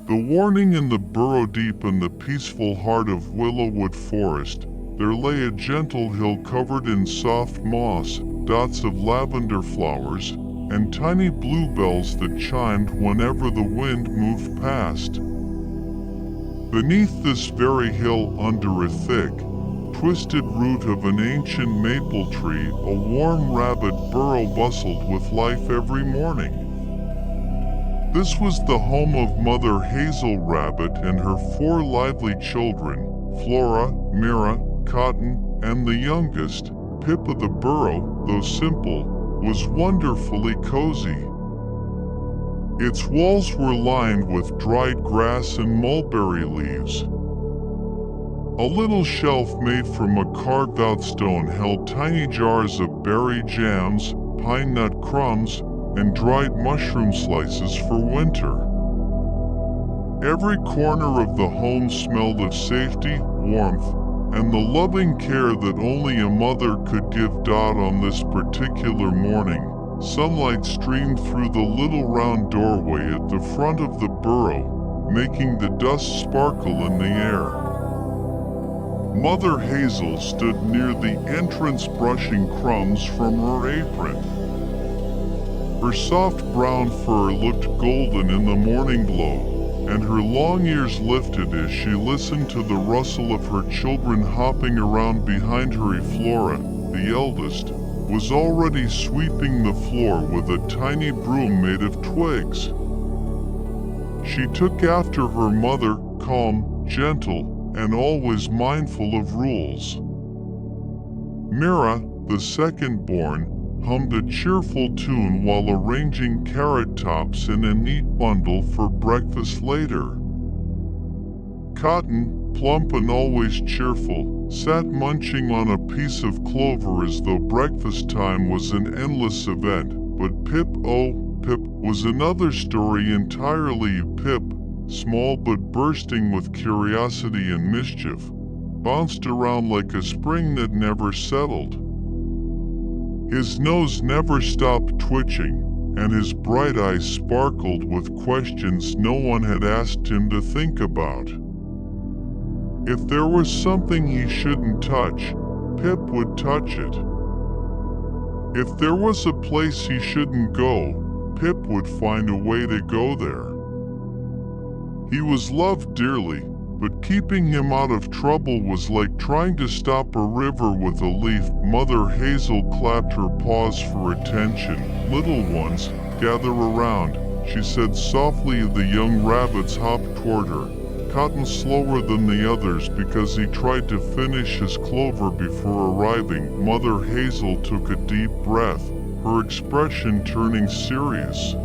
The warning in the burrow deep in the peaceful heart of Willowwood Forest, there lay a gentle hill covered in soft moss, dots of lavender flowers, and tiny bluebells that chimed whenever the wind moved past. Beneath this very hill, under a thick, twisted root of an ancient maple tree, a warm rabbit burrow bustled with life every morning. This was the home of Mother Hazel Rabbit and her 4 lively children, Flora, Mira, Cotton, and the youngest, Pip. The burrow, though simple, was wonderfully cozy. Its walls were lined with dried grass and mulberry leaves. A little shelf made from a carved-out stone held tiny jars of berry jams, pine nut crumbs, and dried mushroom slices for winter. Every corner of the home smelled of safety, warmth, and the loving care that only a mother could give. Dot on this particular morning, sunlight streamed through the little round doorway at the front of the burrow, making the dust sparkle in the air. Mother Hazel stood near the entrance brushing crumbs from her apron. Her soft brown fur looked golden in the morning glow, and her long ears lifted as she listened to the rustle of her children hopping around behind her. Flora, the eldest, was already sweeping the floor with a tiny broom made of twigs. She took after her mother, calm, gentle, and always mindful of rules. Mira, the second-born, hummed a cheerful tune while arranging carrot tops in a neat bundle for breakfast later. Cotton, plump and always cheerful, sat munching on a piece of clover as though breakfast time was an endless event. But Pip, oh, Pip, was another story entirely. Pip, small but bursting with curiosity and mischief, bounced around like a spring that never settled. His nose never stopped twitching, and his bright eyes sparkled with questions no one had asked him to think about. If there was something he shouldn't touch, Pip would touch it. If there was a place he shouldn't go, Pip would find a way to go there. He was loved dearly, but keeping him out of trouble was like trying to stop a river with a leaf. Mother Hazel clapped her paws for attention. Little ones, gather around, she said softly. The young rabbits hopped toward her, Cotton slower than the others because he tried to finish his clover before arriving. Mother Hazel took a deep breath, her expression turning serious.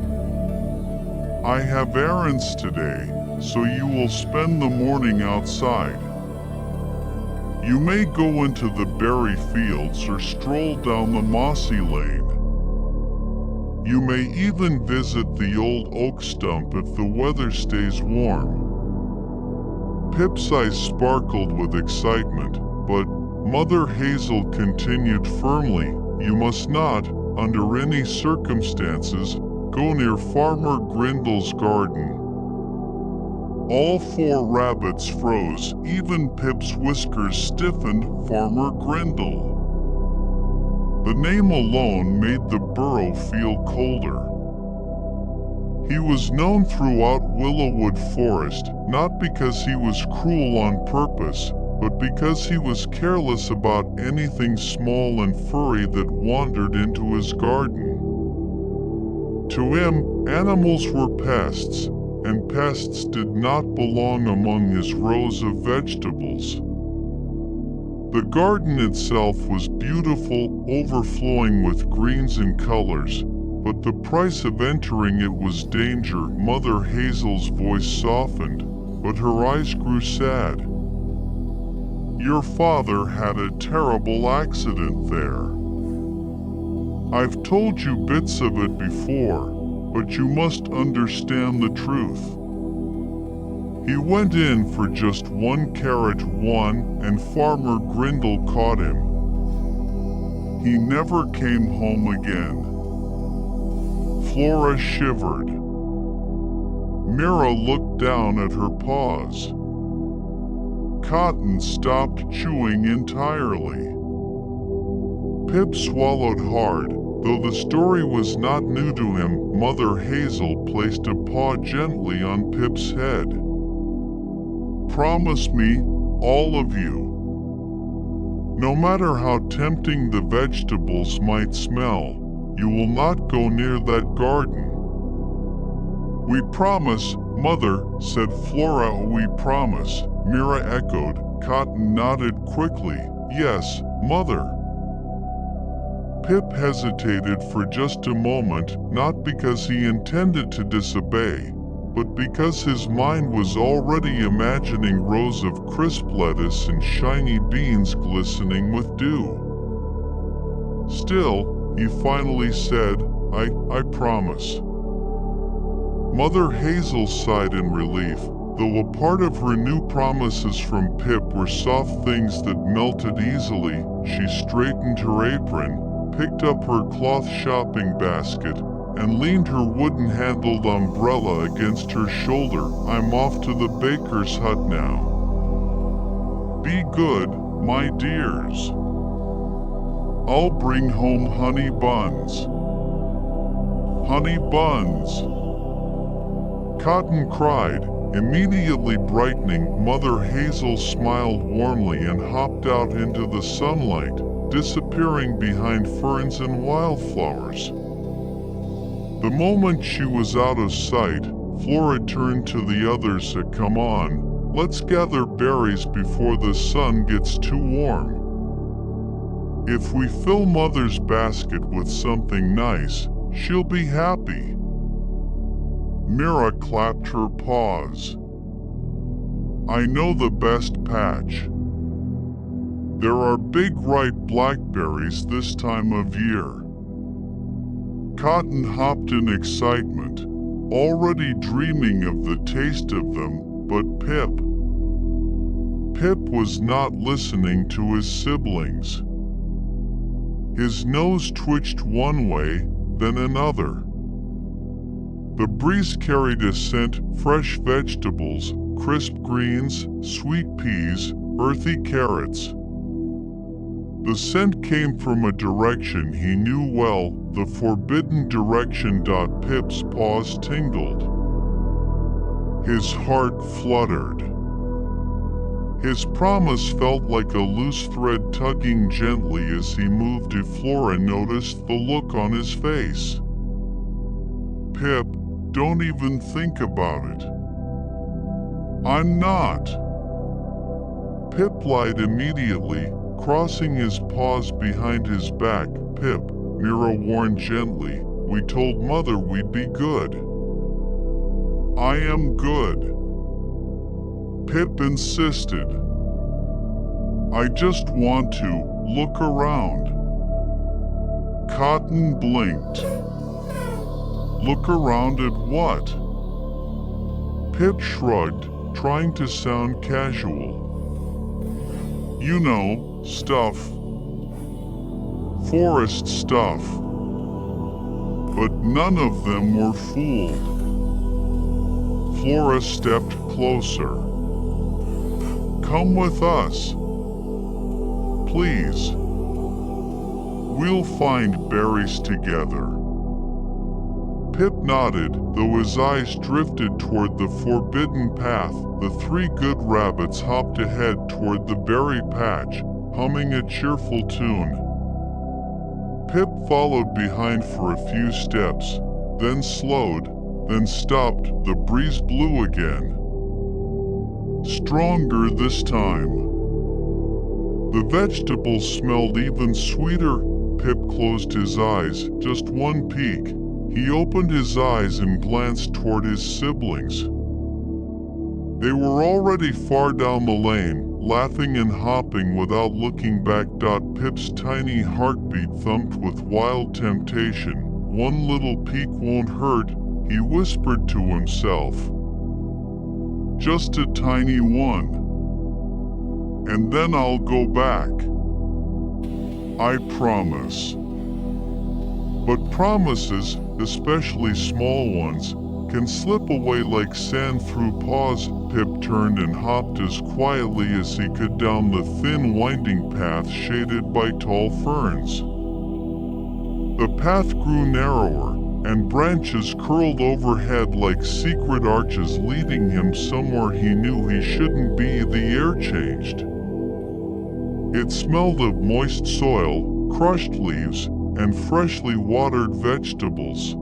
I have errands today, so you will spend the morning outside. You may go into the berry fields or stroll down the mossy lane. You may even visit the old oak stump if the weather stays warm. Pip's eyes sparkled with excitement, but Mother Hazel continued firmly, you must not, under any circumstances, go near Farmer Grindle's garden. All 4 rabbits froze, even Pip's whiskers stiffened. Farmer Grindle. The name alone made the burrow feel colder. He was known throughout Willowwood Forest, not because he was cruel on purpose, but because he was careless about anything small and furry that wandered into his garden. To him, animals were pests, and pests did not belong among his rows of vegetables. The garden itself was beautiful, overflowing with greens and colors, but the price of entering it was danger. Mother Hazel's voice softened, but her eyes grew sad. Your father had a terrible accident there. I've told you bits of it before, but you must understand the truth. He went in for just 1 carrot, and Farmer Grindle caught him. He never came home again. Flora shivered. Mira looked down at her paws. Cotton stopped chewing entirely. Pip swallowed hard. Though the story was not new to him, Mother Hazel placed a paw gently on Pip's head. Promise me, all of you. No matter how tempting the vegetables might smell, you will not go near that garden. We promise, Mother, said Flora. We promise, Mira echoed. Cotton nodded quickly. Yes, Mother. Pip hesitated for just a moment, not because he intended to disobey, but because his mind was already imagining rows of crisp lettuce and shiny beans glistening with dew. Still, he finally said, I promise. Mother Hazel sighed in relief, though a part of her new promises from Pip were soft things that melted easily. She straightened her apron, picked up her cloth shopping basket, and leaned her wooden-handled umbrella against her shoulder. I'm off to the baker's hut now. Be good, my dears. I'll bring home honey buns. Honey buns. Cotton cried, immediately brightening. Mother Hazel smiled warmly and hopped out into the sunlight, disappearing behind ferns and wildflowers. The moment she was out of sight, Flora turned to the others. Come on, let's gather berries before the sun gets too warm. If we fill Mother's basket with something nice, she'll be happy. Mira clapped her paws. I know the best patch. There are big ripe blackberries this time of year. Cotton hopped in excitement, already dreaming of the taste of them, but Pip was not listening to his siblings. His nose twitched one way, then another. The breeze carried a scent: fresh vegetables, crisp greens, sweet peas, earthy carrots. The scent came from a direction he knew well, the forbidden direction. Pip's paws tingled. His heart fluttered. His promise felt like a loose thread tugging gently as he moved. Flora noticed the look on his face. Pip, don't even think about it. I'm not. Pip lied immediately, crossing his paws behind his back. Pip, Mira warned gently, we told Mother we'd be good. I am good. Pip insisted. I just want to look around. Cotton blinked. Look around at what? Pip shrugged, trying to sound casual. You know, stuff. Forest stuff. But none of them were fooled. Flora stepped closer. Come with us. Please. We'll find berries together. Pip nodded, though his eyes drifted toward the forbidden path. The three good rabbits hopped ahead toward the berry patch, humming a cheerful tune. Pip followed behind for a few steps, then slowed, then stopped. The breeze blew again. Stronger this time. The vegetables smelled even sweeter. Pip closed his eyes, just one peek. He opened his eyes and glanced toward his siblings. They were already far down the lane, laughing and hopping without looking back. Pip's tiny heartbeat thumped with wild temptation. One little peek won't hurt, he whispered to himself. Just a tiny one. And then I'll go back. I promise. But promises, especially small ones, can slip away like sand through paws. Pip turned and hopped as quietly as he could down the thin winding path shaded by tall ferns. The path grew narrower, and branches curled overhead like secret arches leading him somewhere he knew he shouldn't be. The air changed. It smelled of moist soil, crushed leaves, and freshly watered vegetables.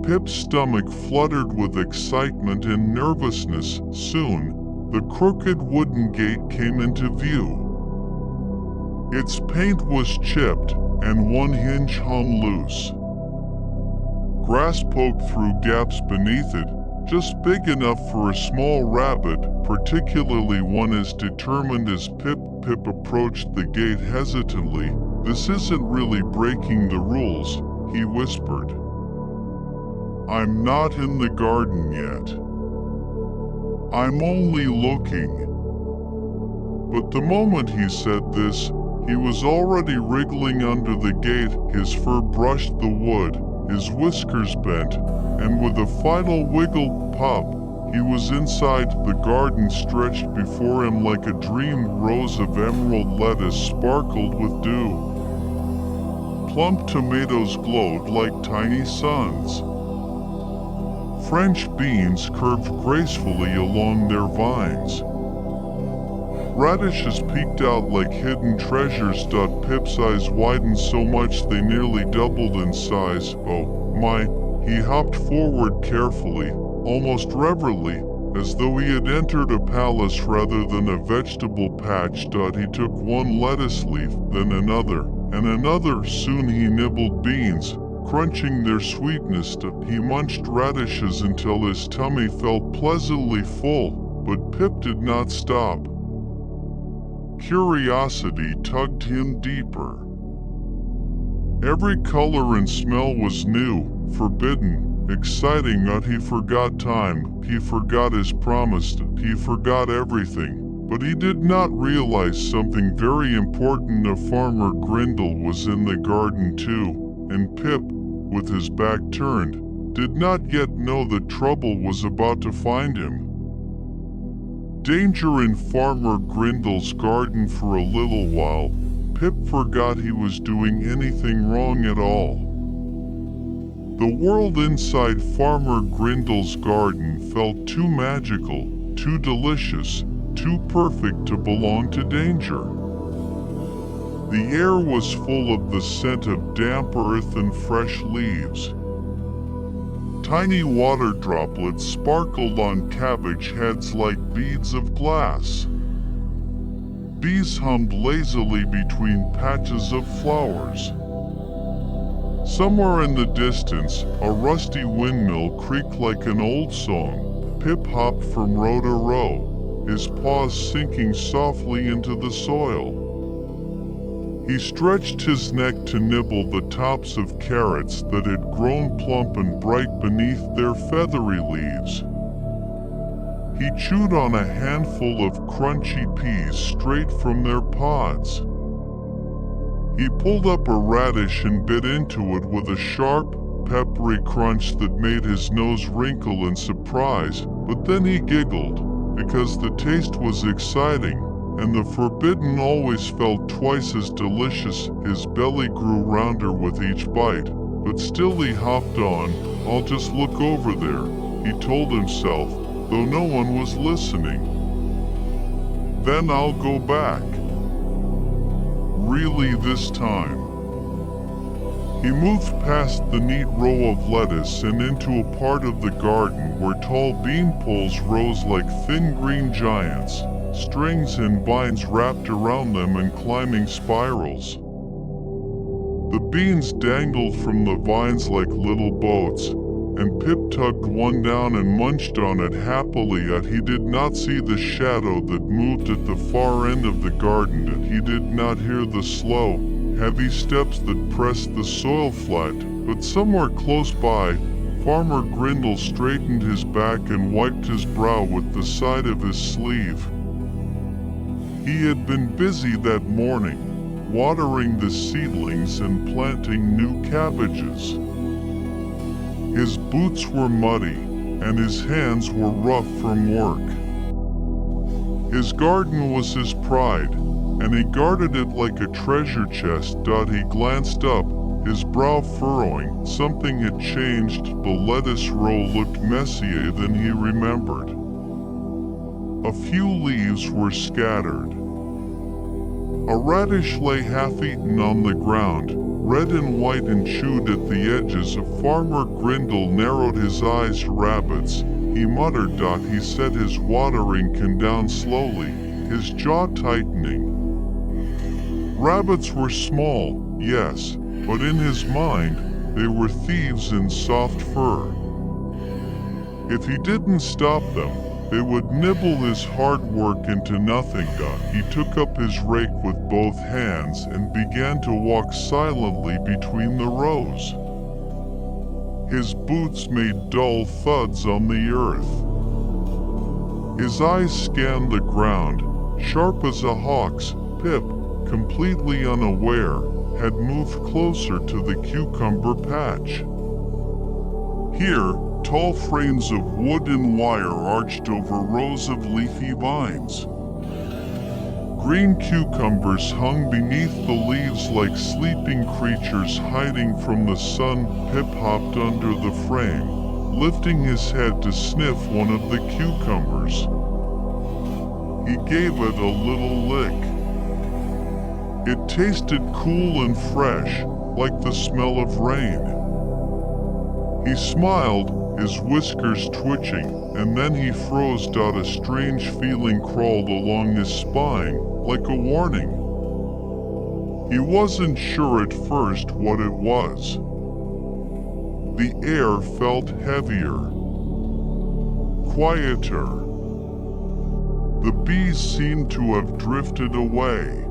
Pip's stomach fluttered with excitement and nervousness. Soon, the crooked wooden gate came into view. Its paint was chipped, and one hinge hung loose. Grass poked through gaps beneath it, just big enough for a small rabbit, particularly one as determined as Pip. Pip approached the gate hesitantly. "This isn't really breaking the rules," he whispered. "I'm not in the garden yet. I'm only looking." But the moment he said this, he was already wriggling under the gate. His fur brushed the wood, his whiskers bent, and with a final wiggle pop, he was inside. The garden stretched before him like a dream. Rows of emerald lettuce sparkled with dew. Plump tomatoes glowed like tiny suns. French beans curved gracefully along their vines. Radishes peeked out like hidden treasures. Pip's eyes widened so much they nearly doubled in size. "Oh my," he hopped forward carefully, almost reverently, as though he had entered a palace rather than a vegetable patch. He took one lettuce leaf, then another, and another. Soon he nibbled beans, crunching their sweetness. He munched radishes until his tummy felt pleasantly full, but Pip did not stop. Curiosity tugged him deeper. Every color and smell was new, forbidden, exciting. He forgot time, he forgot his promise, he forgot everything. But he did not realize something very important. Farmer Grindle was in the garden too, and Pip, with his back turned, did not yet know that trouble was about to find him. Danger in Farmer Grindle's garden. For a little while, Pip forgot he was doing anything wrong at all. The world inside Farmer Grindle's garden felt too magical, too delicious, too perfect to belong to danger. The air was full of the scent of damp earth and fresh leaves. Tiny water droplets sparkled on cabbage heads like beads of glass. Bees hummed lazily between patches of flowers. Somewhere in the distance, a rusty windmill creaked like an old song. Pip hopped from row to row, his paws sinking softly into the soil. He stretched his neck to nibble the tops of carrots that had grown plump and bright beneath their feathery leaves. He chewed on a handful of crunchy peas straight from their pods. He pulled up a radish and bit into it with a sharp, peppery crunch that made his nose wrinkle in surprise, but then he giggled, because the taste was exciting, and the forbidden always felt twice as delicious. His belly grew rounder with each bite, but still he hopped on. "I'll just look over there," he told himself, though no one was listening. "Then I'll go back. Really this time." He moved past the neat row of lettuce and into a part of the garden where tall bean poles rose like thin green giants, strings and vines wrapped around them in climbing spirals. The beans dangled from the vines like little boats, and Pip tugged one down and munched on it happily. Yet he did not see the shadow that moved at the far end of the garden, and he did not hear the slow, heavy steps that pressed the soil flat. But somewhere close by, Farmer Grindle straightened his back and wiped his brow with the side of his sleeve. He had been busy that morning, watering the seedlings and planting new cabbages. His boots were muddy, and his hands were rough from work. His garden was his pride, and he guarded it like a treasure chest. He glanced up, his brow furrowing. Something had changed. The lettuce row looked messier than he remembered. A few leaves were scattered. A radish lay half-eaten on the ground, red and white and chewed at the edges. Farmer Grindle narrowed his eyes to rabbits. He muttered. He set his watering can down slowly, his jaw tightening. Rabbits were small, yes, but in his mind, they were thieves in soft fur. If he didn't stop them, they would nibble his hard work into nothing. He took up his rake with both hands and began to walk silently between the rows. His boots made dull thuds on the earth. His eyes scanned the ground, sharp as a hawk's. Pip, completely unaware, had moved closer to the cucumber patch. Here, tall frames of wood and wire arched over rows of leafy vines. Green cucumbers hung beneath the leaves like sleeping creatures hiding from the sun. Pip hopped under the frame, lifting his head to sniff one of the cucumbers. He gave it a little lick. It tasted cool and fresh, like the smell of rain. He smiled, his whiskers twitching, and then he froze. A strange feeling crawled along his spine, like a warning. He wasn't sure at first what it was. The air felt heavier, quieter. The bees seemed to have drifted away.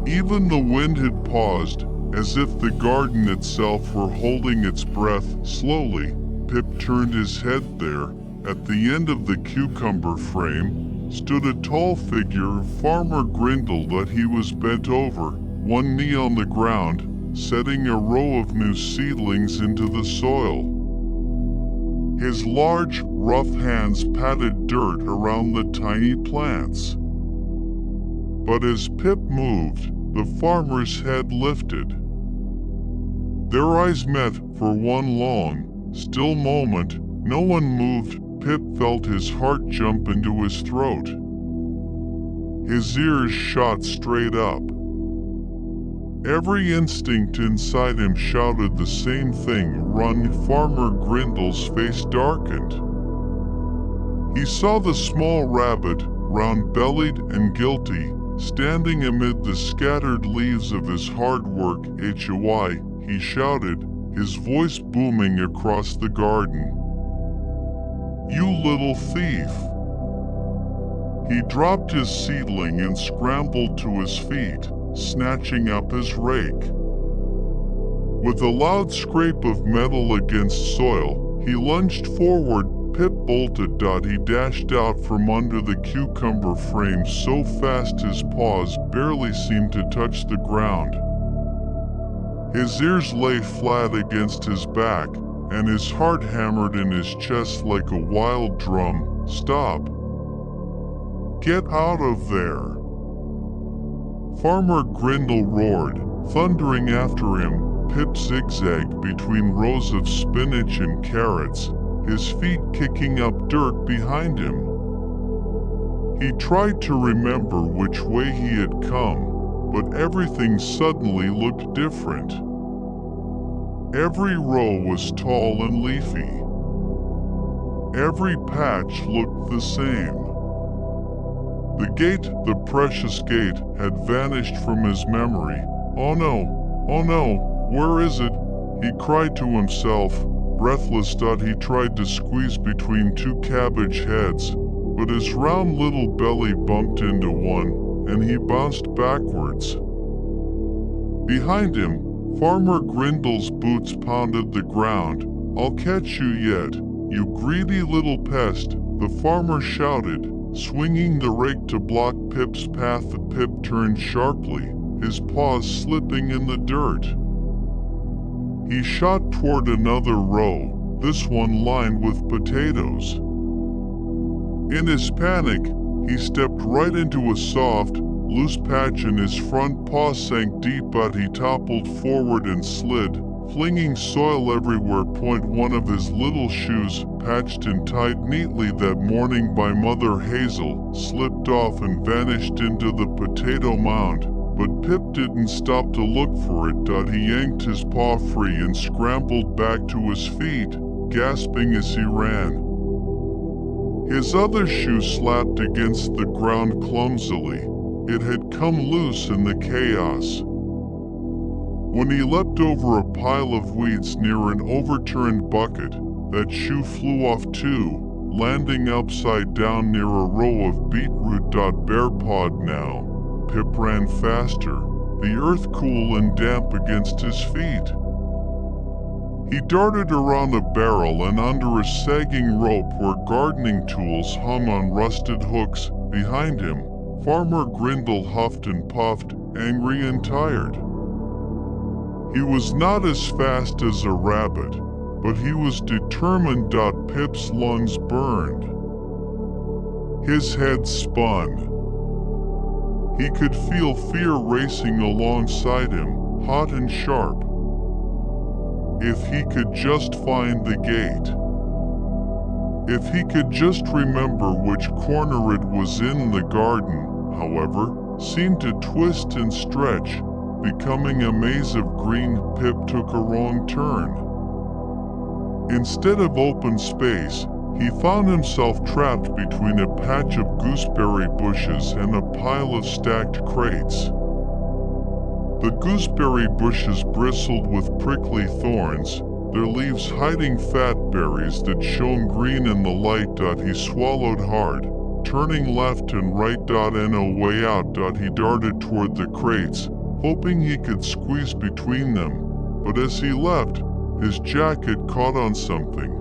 Even the wind had paused, as if the garden itself were holding its breath. Slowly, Pip turned his head. There, at the end of the cucumber frame, stood a tall figure. Farmer Grindle. He was bent over, one knee on the ground, setting a row of new seedlings into the soil. His large, rough hands patted dirt around the tiny plants. But as Pip moved, the farmer's head lifted. Their eyes met for one long, still moment. No one moved. Pip felt his heart jump into his throat. His ears shot straight up. Every instinct inside him shouted the same thing: run. Farmer Grindle's face darkened. He saw the small rabbit, round-bellied and guilty, standing amid the scattered leaves of his hard work. "H-Y," he shouted, his voice booming across the garden. "You little thief!" He dropped his seedling and scrambled to his feet, snatching up his rake. With a loud scrape of metal against soil, he lunged forward. Pip bolted. He dashed out from under the cucumber frame so fast his paws barely seemed to touch the ground. His ears lay flat against his back, and his heart hammered in his chest like a wild drum. "Stop! Get out of there!" Farmer Grindle roared, thundering after him. Pip zigzagged between rows of spinach and carrots, his feet kicking up dirt behind him. He tried to remember which way he had come, but everything suddenly looked different. Every row was tall and leafy. Every patch looked the same. The gate, the precious gate, had vanished from his memory. "Oh no, where is it?" he cried to himself. Breathless, he tried to squeeze between two cabbage heads, but his round little belly bumped into one, and he bounced backwards. Behind him, Farmer Grindle's boots pounded the ground. "I'll catch you yet, you greedy little pest," the farmer shouted, swinging the rake to block Pip's path. Pip turned sharply, his paws slipping in the dirt. He shot toward another row, this one lined with potatoes. In his panic, he stepped right into a soft, loose patch and his front paw sank deep, but he toppled forward and slid, flinging soil everywhere. One of his little shoes, patched and tied neatly that morning by Mother Hazel, slipped off and vanished into the potato mound. But Pip didn't stop to look for it. He yanked his paw free and scrambled back to his feet, gasping as he ran. His other shoe slapped against the ground clumsily. It had come loose in the chaos. When he leapt over a pile of weeds near an overturned bucket, that shoe flew off too, landing upside down near a row of beetroot. Bare pawed now, Pip ran faster, the earth cool and damp against his feet. He darted around a barrel and under a sagging rope where gardening tools hung on rusted hooks. Behind him, Farmer Grindle huffed and puffed, angry and tired. He was not as fast as a rabbit, but he was determined. Pip's lungs burned. His head spun. He could feel fear racing alongside him, hot and sharp. If he could just find the gate. If he could just remember which corner it was in. The garden, however, seemed to twist and stretch, becoming a maze of green. Pip took a wrong turn. Instead of open space, he found himself trapped between a patch of gooseberry bushes and a pile of stacked crates. The gooseberry bushes bristled with prickly thorns, their leaves hiding fat berries that shone green in the light. He swallowed hard, turning left and right. On a way out. He darted toward the crates, hoping he could squeeze between them, but as he leapt, his jacket caught on something.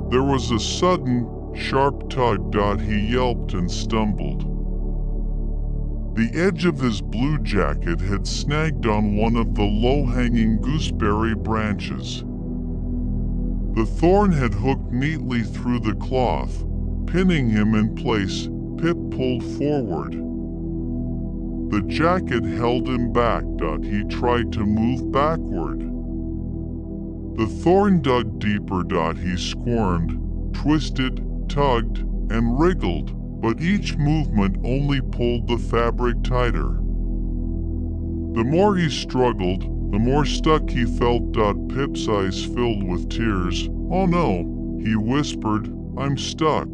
There was a sudden, sharp tug. He yelped and stumbled. The edge of his blue jacket had snagged on one of the low-hanging gooseberry branches. The thorn had hooked neatly through the cloth, pinning him in place. Pip pulled forward. The jacket held him back. He tried to move backward. The thorn dug deeper. He squirmed, twisted, tugged, and wriggled, but each movement only pulled the fabric tighter. The more he struggled, the more stuck he felt. Pip's eyes filled with tears. "Oh no," he whispered, "I'm stuck.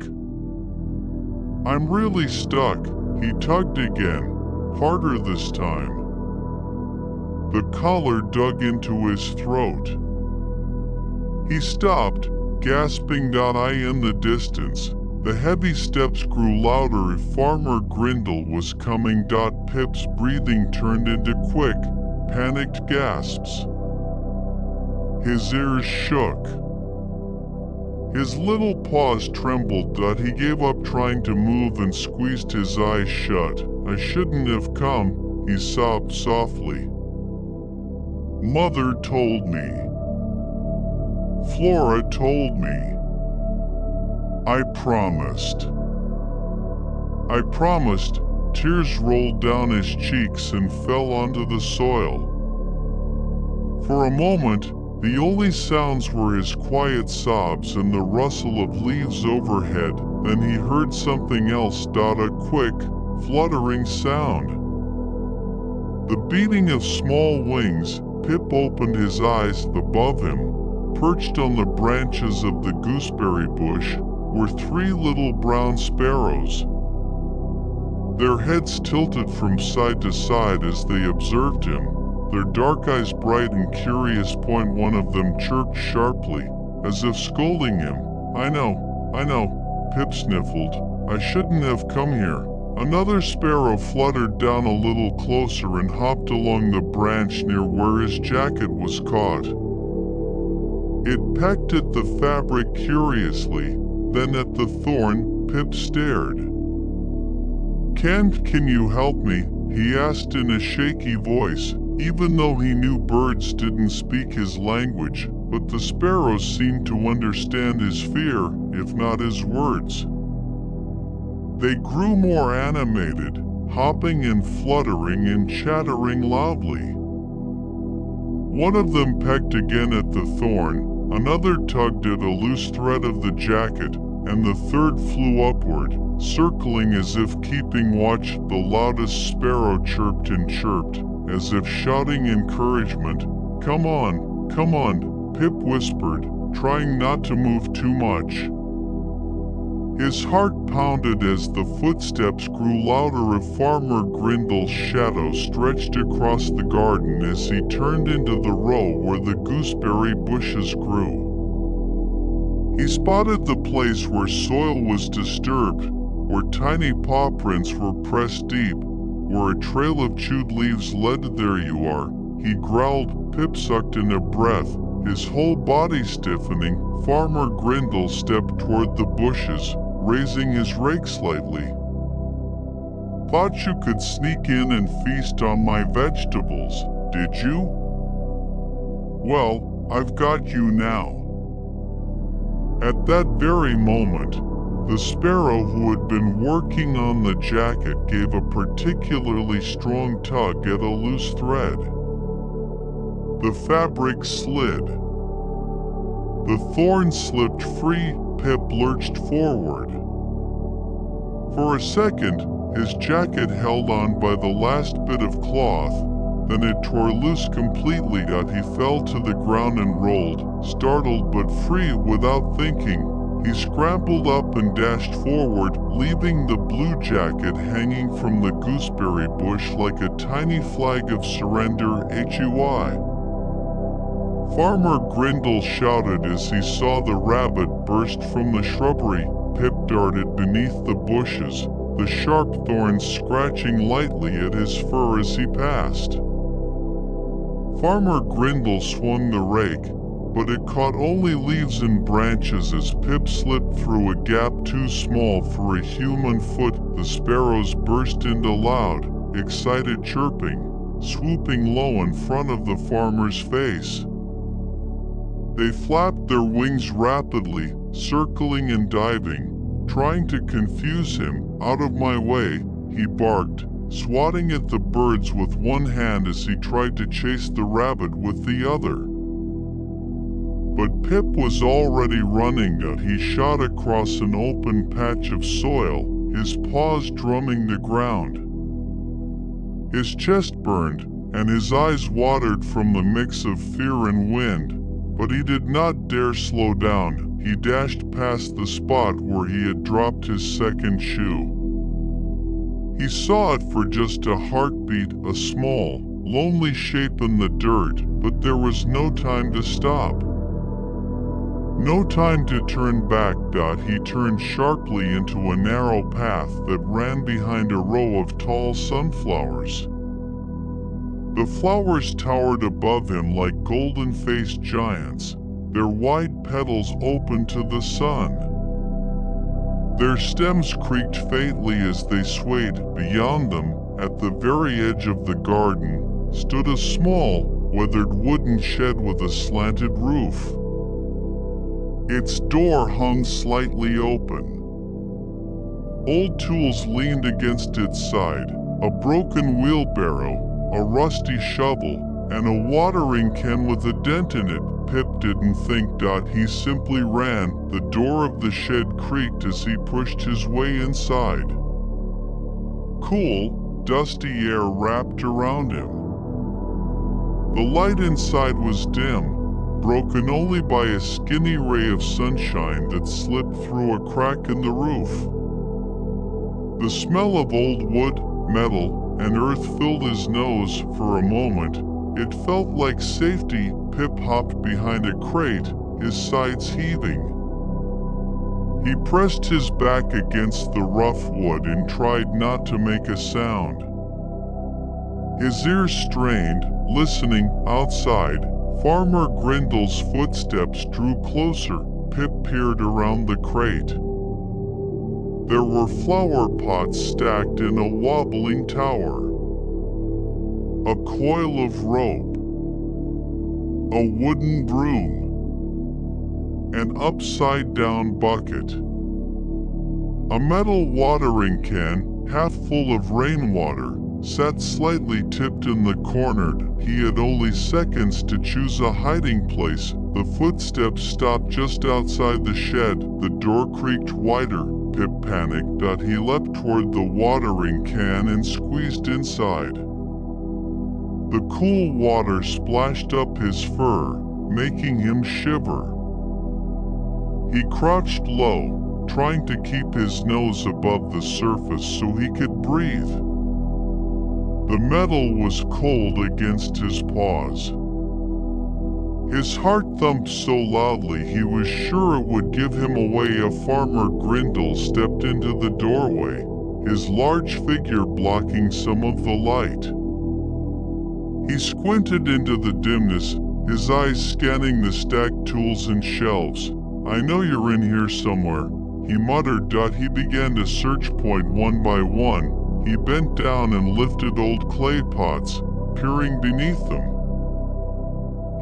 I'm really stuck." He tugged again, harder this time. The collar dug into his throat. He stopped, gasping. In the distance, the heavy steps grew louder. If Farmer Grindle was coming. Pip's breathing turned into quick, panicked gasps. His ears shook. His little paws trembled. He gave up trying to move and squeezed his eyes shut. "I shouldn't have come," he sobbed softly. "Mother told me. Flora told me. I promised. I promised." Tears rolled down his cheeks and fell onto the soil. For a moment, the only sounds were his quiet sobs and the rustle of leaves overhead. Then he heard something else. A quick, fluttering sound. The beating of small wings. Pip opened his eyes. Above him, perched on the branches of the gooseberry bush, were 3 little brown sparrows. Their heads tilted from side to side as they observed him, their dark eyes bright and curious. One of them chirped sharply, as if scolding him. I know, Pip sniffled. "I shouldn't have come here." Another sparrow fluttered down a little closer and hopped along the branch near where his jacket was caught. It pecked at the fabric curiously, then at the thorn. Pip stared. Can you help me?" he asked in a shaky voice, even though he knew birds didn't speak his language, but the sparrows seemed to understand his fear, if not his words. They grew more animated, hopping and fluttering and chattering loudly. One of them pecked again at the thorn, another tugged at a loose thread of the jacket, and the third flew upward, circling as if keeping watch. The loudest sparrow chirped and chirped, as if shouting encouragement. "Come on," Pip whispered, trying not to move too much. His heart pounded as the footsteps grew louder. Farmer Grindle's shadow stretched across the garden as he turned into the row where the gooseberry bushes grew. He spotted the place where soil was disturbed, where tiny paw prints were pressed deep, where a trail of chewed leaves led. "There you are," he growled. Pip sucked in a breath, his whole body stiffening. Farmer Grindle stepped toward the bushes, raising his rake slightly. "Thought you could sneak in and feast on my vegetables, did you? Well, I've got you now." At that very moment, the sparrow who had been working on the jacket gave a particularly strong tug at a loose thread. The fabric slid. The thorn slipped free. Pip lurched forward. For a second, his jacket held on by the last bit of cloth, then it tore loose completely. He fell to the ground and rolled, startled but free. Without thinking, he scrambled up and dashed forward, leaving the blue jacket hanging from the gooseberry bush like a tiny flag of surrender. "Hui!" Farmer Grindle shouted as he saw the rabbit burst from the shrubbery. Pip darted beneath the bushes, the sharp thorns scratching lightly at his fur as he passed. Farmer Grindle swung the rake, but it caught only leaves and branches as Pip slipped through a gap too small for a human foot. The sparrows burst into loud, excited chirping, swooping low in front of the farmer's face. They flapped their wings rapidly, circling and diving, trying to confuse him. "Out of my way," he barked, swatting at the birds with one hand as he tried to chase the rabbit with the other. But Pip was already running. He shot across an open patch of soil, his paws drumming the ground. His chest burned, and his eyes watered from the mix of fear and wind. But he did not dare slow down. He dashed past the spot where he had dropped his second shoe. He saw it for just a heartbeat, a small, lonely shape in the dirt, but there was no time to stop. No time to turn back. He turned sharply into a narrow path that ran behind a row of tall sunflowers. The flowers towered above him like golden-faced giants, their wide petals open to the sun. Their stems creaked faintly as they swayed. Beyond them, at the very edge of the garden, stood a small, weathered wooden shed with a slanted roof. Its door hung slightly open. Old tools leaned against its side, a broken wheelbarrow, a rusty shovel, and a watering can with a dent in it. Pip didn't think. He simply ran. The door of the shed creaked as he pushed his way inside. Cool, dusty air wrapped around him. The light inside was dim, broken only by a skinny ray of sunshine that slipped through a crack in the roof. The smell of old wood, metal, and earth filled his nose. For a moment, it felt like safety. Pip hopped behind a crate, his sides heaving. He pressed his back against the rough wood and tried not to make a sound. His ears strained, listening. Outside, Farmer Grindle's footsteps drew closer. Pip peered around the crate. There were flower pots stacked in a wobbling tower. a coil of rope, a wooden broom, an upside-down bucket, a metal watering can, half full of rainwater, sat slightly tipped in the corner. He had only seconds to choose a hiding place. The footsteps stopped just outside the shed. The door creaked wider. Pip panicked. He leapt toward the watering can and squeezed inside. The cool water splashed up his fur, making him shiver. He crouched low, trying to keep his nose above the surface so he could breathe. The metal was cold against his paws. His heart thumped so loudly he was sure it would give him away. Farmer Grindle stepped into the doorway, his large figure blocking some of the light. He squinted into the dimness, his eyes scanning the stacked tools and shelves. "I know you're in here somewhere," he muttered. He began to search one by one. He bent down and lifted old clay pots, peering beneath them.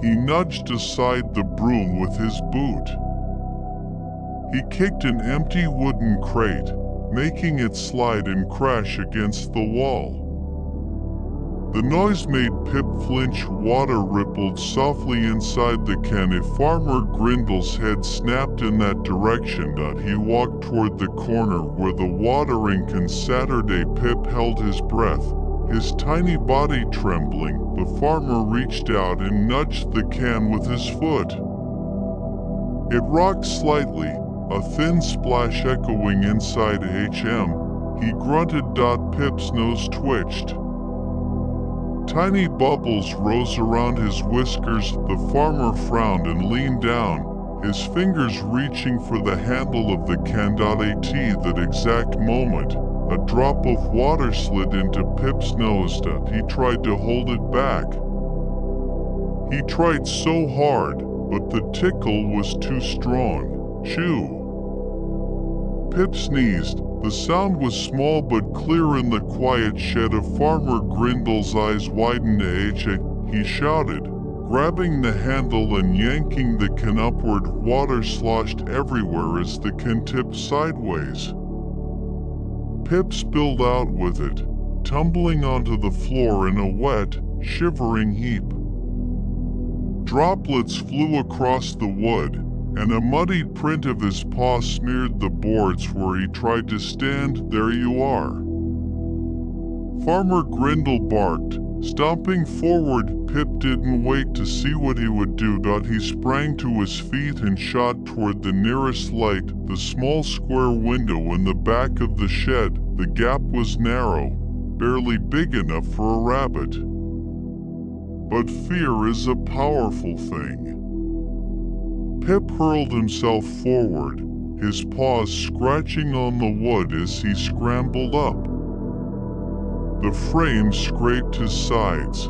He nudged aside the broom with his boot. He kicked an empty wooden crate, making it slide and crash against the wall. The noise made Pip flinch. Water rippled softly inside the can. If Farmer Grindle's head snapped in that direction. He walked toward the corner where the watering can. Saturday. Pip held his breath, his tiny body trembling. The farmer reached out and nudged the can with his foot. It rocked slightly, a thin splash echoing inside him. He grunted. Pip's nose twitched. Tiny bubbles rose around his whiskers. The farmer frowned and leaned down, his fingers reaching for the handle of the can. At that exact moment, a drop of water slid into Pip's nose. He tried to hold it back. He tried so hard, but the tickle was too strong. Shoo! Pip sneezed. The sound was small but clear in the quiet shed. Of Farmer Grindle's eyes widened. He shouted, grabbing the handle and yanking the can upward. Water sloshed everywhere as the can tipped sideways. Pip spilled out with it, tumbling onto the floor in a wet, shivering heap. Droplets flew across the wood, and a muddied print of his paw smeared the boards where he tried to stand. "There you are." Farmer Grindle barked, stomping forward. Pip didn't wait to see what he would do. He sprang to his feet and shot toward the nearest light, the small square window in the back of the shed. The gap was narrow, barely big enough for a rabbit. But fear is a powerful thing. Pip hurled himself forward, his paws scratching on the wood as he scrambled up. The frame scraped his sides.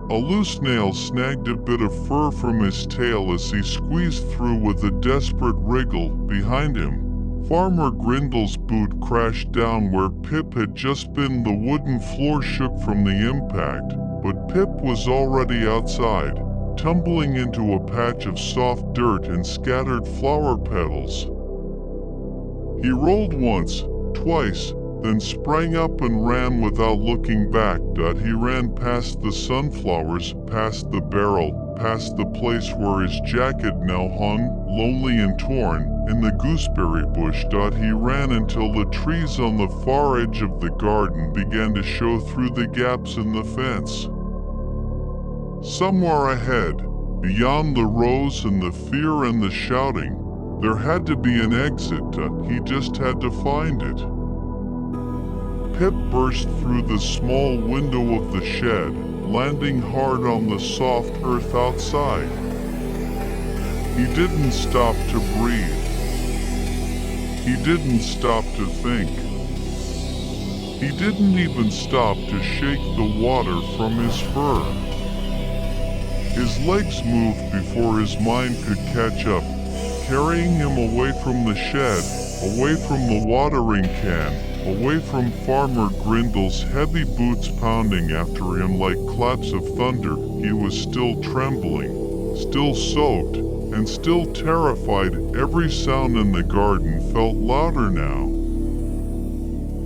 A loose nail snagged a bit of fur from his tail as he squeezed through with a desperate wriggle. Behind him, Farmer Grindle's boot crashed down where Pip had just been. The wooden floor shook from the impact, but Pip was already outside, tumbling into a patch of soft dirt and scattered flower petals. He rolled once, twice, then sprang up and ran without looking back. He ran past the sunflowers, past the barrel, past the place where his jacket now hung, lonely and torn, in the gooseberry bush. He ran until the trees on the far edge of the garden began to show through the gaps in the fence. Somewhere ahead, beyond the rows and the fear and the shouting, there had to be an exit. He just had to find it. Pip burst through the small window of the shed, landing hard on the soft earth outside. He didn't stop to breathe. He didn't stop to think. He didn't even stop to shake the water from his fur. His legs moved before his mind could catch up, carrying him away from the shed, away from the watering can, away from Farmer Grindle's heavy boots pounding after him like claps of thunder. He was still trembling, still soaked, and still terrified. Every sound in the garden felt louder now.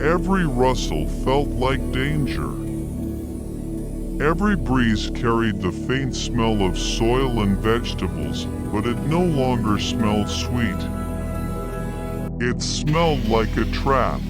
Every rustle felt like danger. Every breeze carried the faint smell of soil and vegetables, but it no longer smelled sweet. It smelled like a trap.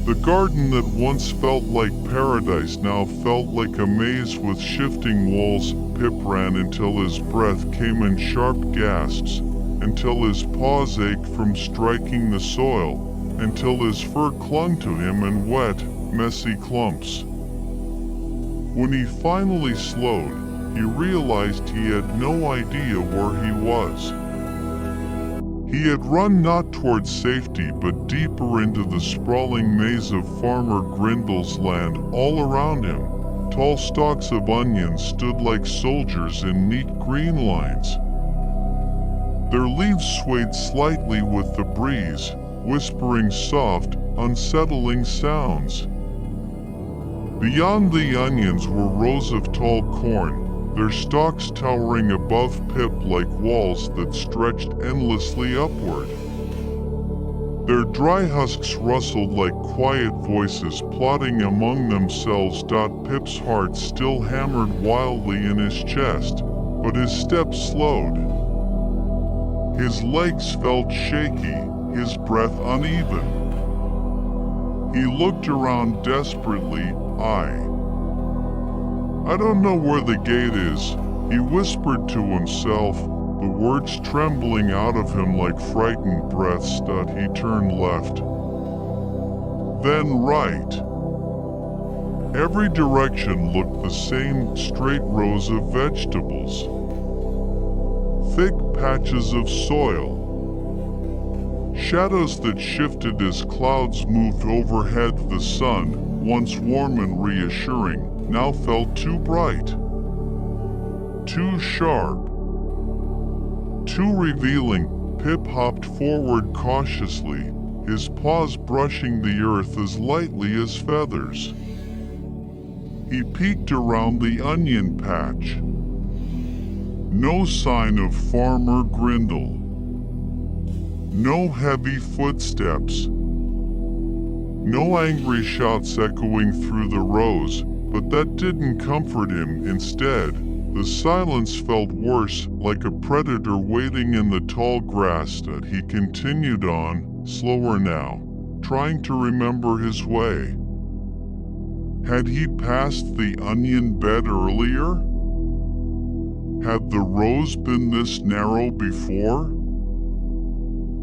The garden that once felt like paradise now felt like a maze with shifting walls. Pip ran until his breath came in sharp gasps, until his paws ached from striking the soil, until his fur clung to him in wet, messy clumps. When he finally slowed, he realized he had no idea where he was. He had run not towards safety but deeper into the sprawling maze of Farmer Grindle's land. All around him, tall stalks of onions stood like soldiers in neat green lines. Their leaves swayed slightly with the breeze, whispering soft, unsettling sounds. Beyond the onions were rows of tall corn, their stalks towering above Pip like walls that stretched endlessly upward. Their dry husks rustled like quiet voices plotting among themselves. Pip's heart still hammered wildly in his chest, but his steps slowed. His legs felt shaky, his breath uneven. He looked around desperately. I don't know where the gate is, he whispered to himself, the words trembling out of him like frightened breaths. He turned left, then right. Every direction looked the same, straight rows of vegetables, thick patches of soil, shadows that shifted as clouds moved overhead. The sun, once warm and reassuring, now felt too bright, too sharp, too revealing. Pip hopped forward cautiously, his paws brushing the earth as lightly as feathers. He peeked around the onion patch. No sign of Farmer Grindle. No heavy footsteps. No angry shouts echoing through the rows, but that didn't comfort him. Instead, the silence felt worse, like a predator waiting in the tall grass. He continued on, slower now, trying to remember his way. Had he passed the onion bed earlier? Had the rows been this narrow before?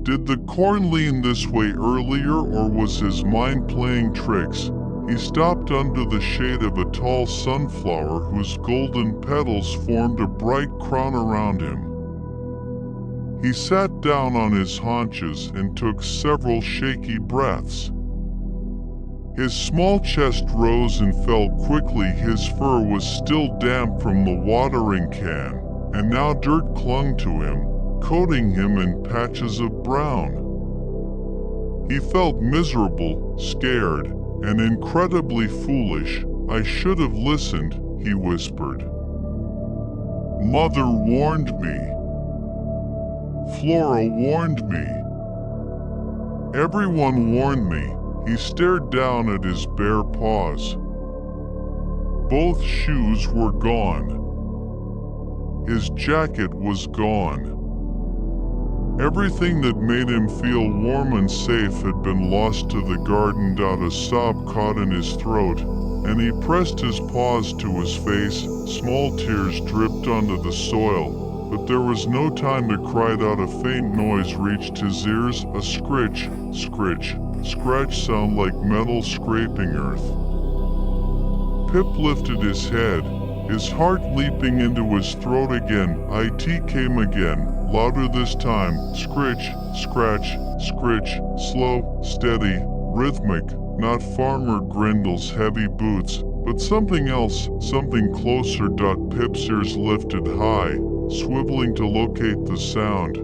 Did the corn lean this way earlier, or was his mind playing tricks? He stopped under the shade of a tall sunflower whose golden petals formed a bright crown around him. He sat down on his haunches and took several shaky breaths. His small chest rose and fell quickly. His fur was still damp from the watering can, and now dirt clung to him, coating him in patches of brown. He felt miserable, scared, and incredibly foolish. I should have listened, he whispered. Mother warned me. Flora warned me. Everyone warned me. He stared down at his bare paws. Both shoes were gone. His jacket was gone. Everything that made him feel warm and safe had been lost to the garden. A sob caught in his throat, and he pressed his paws to his face. Small tears dripped onto the soil, but there was no time to cry out. A faint noise reached his ears, a scritch, scritch, scratch sound like metal scraping earth. Pip lifted his head, his heart leaping into his throat again. It came again. Louder this time, scritch, scratch, scritch, slow, steady, rhythmic, not Farmer Grindle's heavy boots, but something else, something closer. Pip's ears lifted high, swiveling to locate the sound.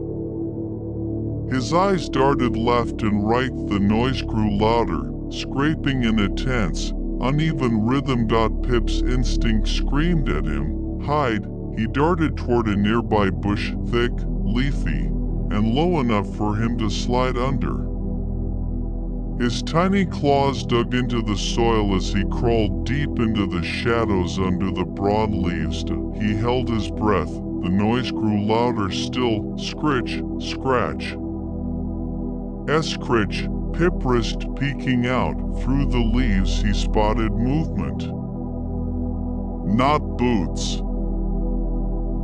His eyes darted left and right. The noise grew louder, scraping in a tense, uneven rhythm. Pip's instinct screamed at him, "Hide!" He darted toward a nearby bush, thick, leafy, and low enough for him to slide under. His tiny claws dug into the soil as he crawled deep into the shadows under the broad leaves. He held his breath. The noise grew louder still. Scritch, scratch. Scritch. Pip risked peeking out. Through the leaves he spotted movement. Not boots.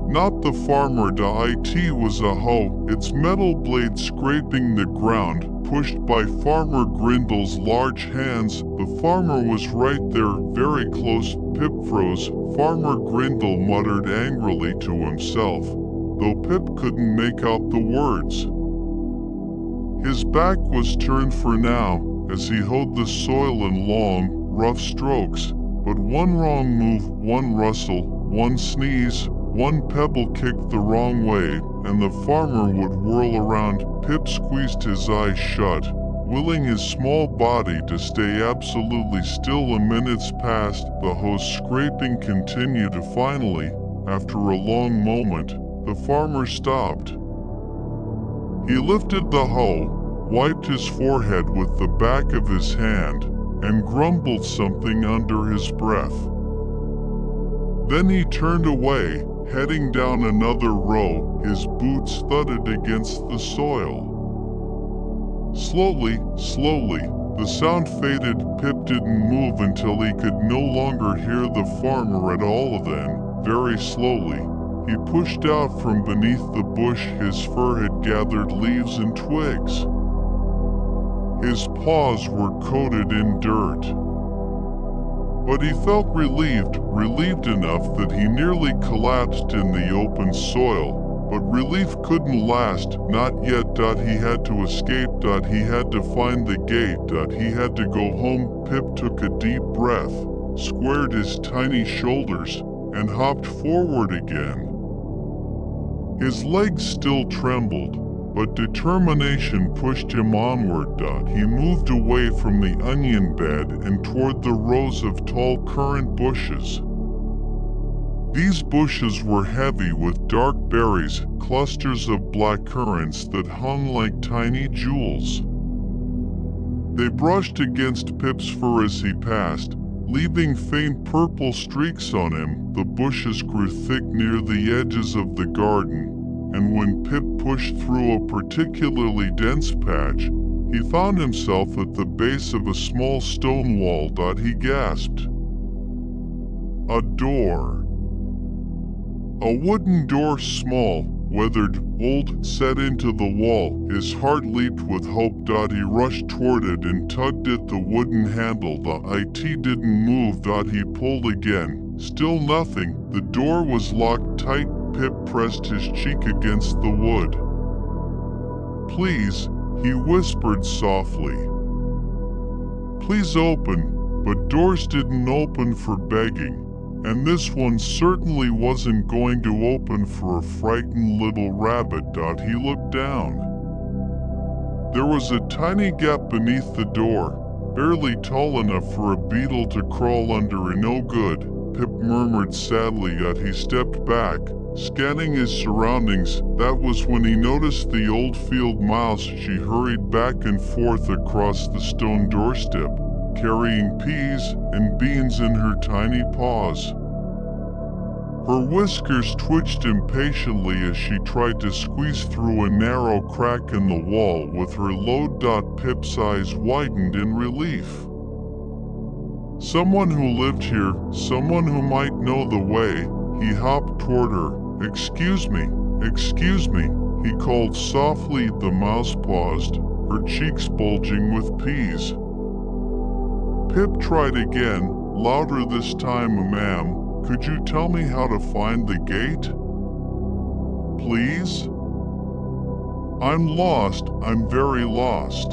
Not the farmer. It was a hoe, its metal blade scraping the ground, pushed by Farmer Grindle's large hands. The farmer was right there, very close. Pip froze. Farmer Grindle muttered angrily to himself, though Pip couldn't make out the words. His back was turned for now, as he hoed the soil in long, rough strokes. But one wrong move, one rustle, one sneeze, one pebble kicked the wrong way, and the farmer would whirl around. Pip squeezed his eyes shut, willing his small body to stay absolutely still. Minutes passed. The hoe's scraping continued. Finally, after a long moment, the farmer stopped. He lifted the hoe, wiped his forehead with the back of his hand, and grumbled something under his breath. Then he turned away, heading down another row. His boots thudded against the soil. Slowly, the sound faded. Pip didn't move until he could no longer hear the farmer at all. Then, very slowly, he pushed out from beneath the bush. His fur had gathered leaves and twigs. His paws were coated in dirt. But he felt relieved enough that he nearly collapsed in the open soil. But relief couldn't last, not yet. He had to escape. He had to find the gate. He had to go home. Pip took a deep breath, squared his tiny shoulders, and hopped forward again. His legs still trembled, but determination pushed him onward. He moved away from the onion bed and toward the rows of tall currant bushes. These bushes were heavy with dark berries, clusters of black currants that hung like tiny jewels. They brushed against Pip's fur as he passed, leaving faint purple streaks on him. The bushes grew thick near the edges of the garden, and when Pip pushed through a particularly dense patch, he found himself at the base of a small stone wall. He gasped. A door. A wooden door, small, weathered, old, set into the wall. His heart leaped with hope. He rushed toward it and tugged at the wooden handle. It didn't move. He pulled again. Still nothing. The door was locked tight. Pip pressed his cheek against the wood. "Please," he whispered softly. "Please open." But doors didn't open for begging, and this one certainly wasn't going to open for a frightened little rabbit. He looked down. There was a tiny gap beneath the door, barely tall enough for a beetle to crawl under. No good, Pip murmured sadly. He stepped back, scanning his surroundings. That was when he noticed the old field mouse. She hurried back and forth across the stone doorstep, carrying peas and beans in her tiny paws. Her whiskers twitched impatiently as she tried to squeeze through a narrow crack in the wall with her load. Pip's eyes widened in relief. Someone who lived here, someone who might know the way. He hopped toward her. Excuse me, he called softly. The mouse paused, her cheeks bulging with peas. Pip tried again, louder this time. "Ma'am, could you tell me how to find the gate? Please? I'm lost, I'm very lost."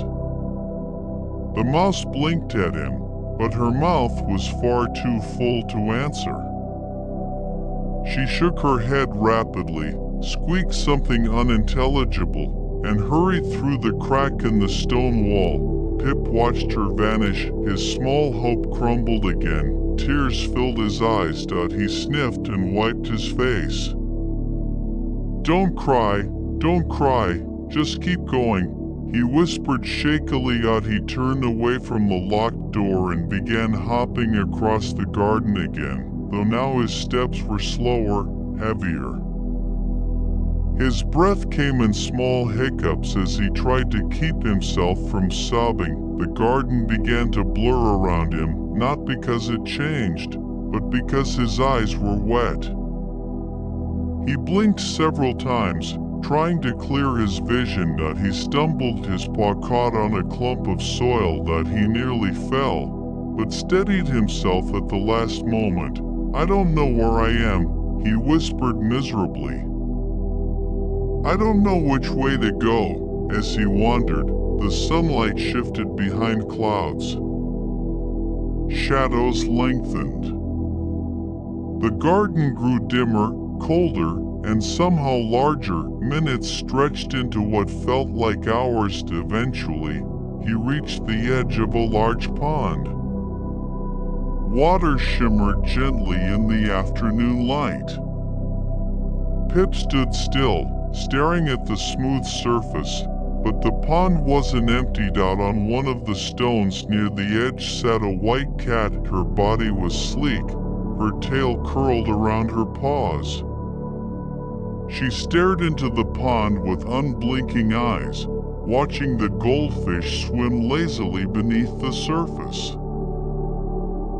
The mouse blinked at him, but her mouth was far too full to answer. She shook her head rapidly, squeaked something unintelligible, and hurried through the crack in the stone wall. Pip watched her vanish, his small hope crumbled again. Tears filled his eyes. He sniffed and wiped his face. Don't cry, just keep going, he whispered shakily. He turned away from the locked door and began hopping across the garden again, though now his steps were slower, heavier. His breath came in small hiccups as he tried to keep himself from sobbing. The garden began to blur around him, not because it changed, but because his eyes were wet. He blinked several times, trying to clear his vision. He stumbled, his paw caught on a clump of soil. He nearly fell, but steadied himself at the last moment. I don't know where I am, he whispered miserably. I don't know which way to go. As he wandered, the sunlight shifted behind clouds. Shadows lengthened. The garden grew dimmer, colder, and somehow larger. Minutes stretched into what felt like hours. Eventually, he reached the edge of a large pond. Water shimmered gently in the afternoon light. Pip stood still, staring at the smooth surface, but the pond wasn't emptied. On one of the stones near the edge sat a white cat. Her body was sleek, her tail curled around her paws. She stared into the pond with unblinking eyes, watching the goldfish swim lazily beneath the surface.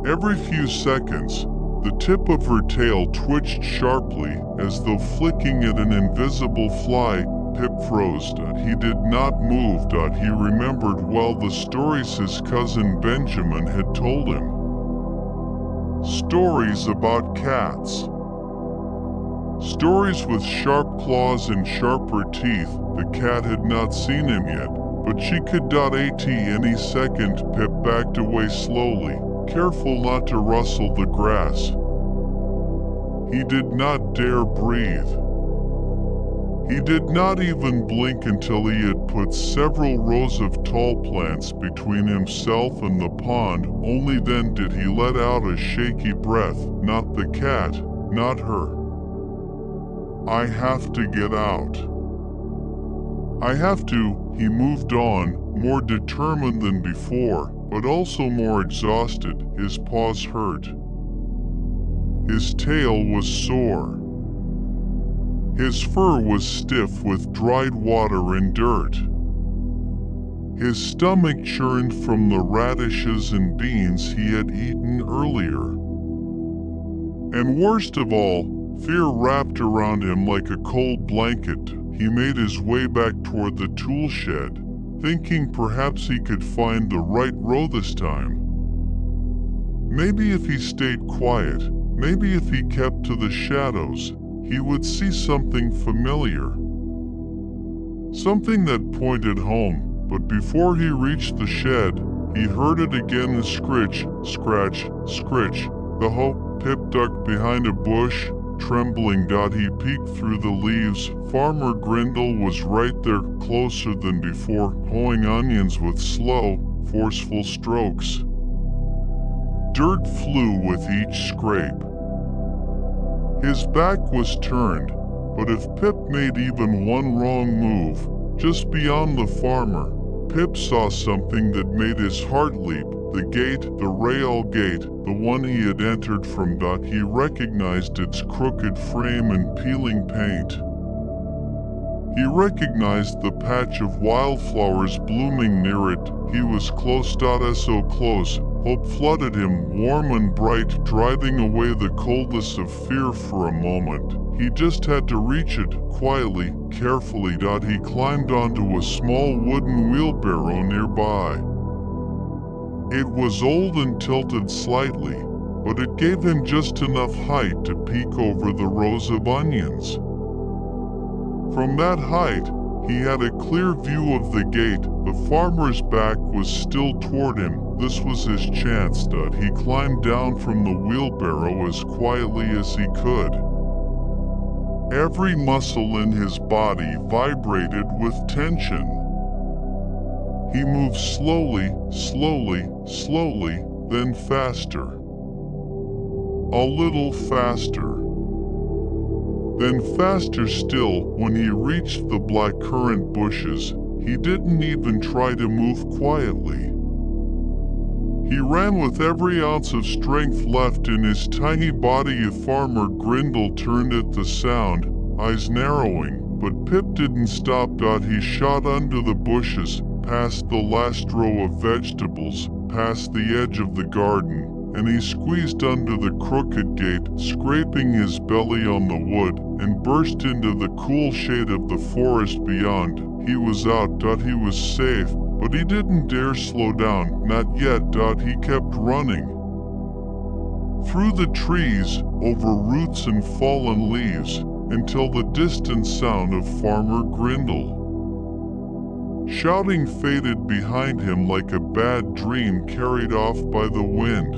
Every few seconds, the tip of her tail twitched sharply, as though flicking at an invisible fly. Pip froze. He did not move. He remembered well the stories his cousin Benjamin had told him. Stories about cats. Stories with sharp claws and sharper teeth. The cat had not seen him yet, but she could. Any second. Pip backed away slowly, careful not to rustle the grass. He did not dare breathe. He did not even blink until he had put several rows of tall plants between himself and the pond. Only then did he let out a shaky breath. Not the cat, not her. I have to get out. I have to. He moved on, more determined than before, but also more exhausted. His paws hurt. His tail was sore. His fur was stiff with dried water and dirt. His stomach churned from the radishes and beans he had eaten earlier. And worst of all, fear wrapped around him like a cold blanket. He made his way back toward the tool shed, thinking perhaps he could find the right row this time. Maybe if he stayed quiet, maybe if he kept to the shadows, he would see something familiar. Something that pointed home, but before he reached the shed, he heard it again: scritch, scratch, scritch. The hope. Pip ducked behind a bush, trembling. He peeked through the leaves. Farmer Grindle was right there, closer than before, hoeing onions with slow, forceful strokes. Dirt flew with each scrape. His back was turned, but if Pip made even one wrong move, just beyond the farmer, Pip saw something that made his heart leap. The gate, the rail gate, the one he had entered from. He recognized its crooked frame and peeling paint. He recognized the patch of wildflowers blooming near it. He was close. So close. Hope flooded him, warm and bright, driving away the coldness of fear for a moment. He just had to reach it, quietly, carefully. He climbed onto a small wooden wheelbarrow nearby. It was old and tilted slightly, but it gave him just enough height to peek over the rows of onions. From that height, he had a clear view of the gate. The farmer's back was still toward him. This was his chance. He climbed down from the wheelbarrow as quietly as he could. Every muscle in his body vibrated with tension. He moved slowly, slowly, then faster. A little faster. Then faster still. When he reached the blackcurrant bushes, he didn't even try to move quietly. He ran with every ounce of strength left in his tiny body. Farmer Grindle turned at the sound, eyes narrowing, but Pip didn't stop. He shot under the bushes, past the last row of vegetables, past the edge of the garden, and he squeezed under the crooked gate, scraping his belly on the wood, and burst into the cool shade of the forest beyond. He was out. He was safe, but he didn't dare slow down, not yet. He kept running. Through the trees, over roots and fallen leaves, until the distant sound of Farmer Grindle shouting faded behind him like a bad dream carried off by the wind.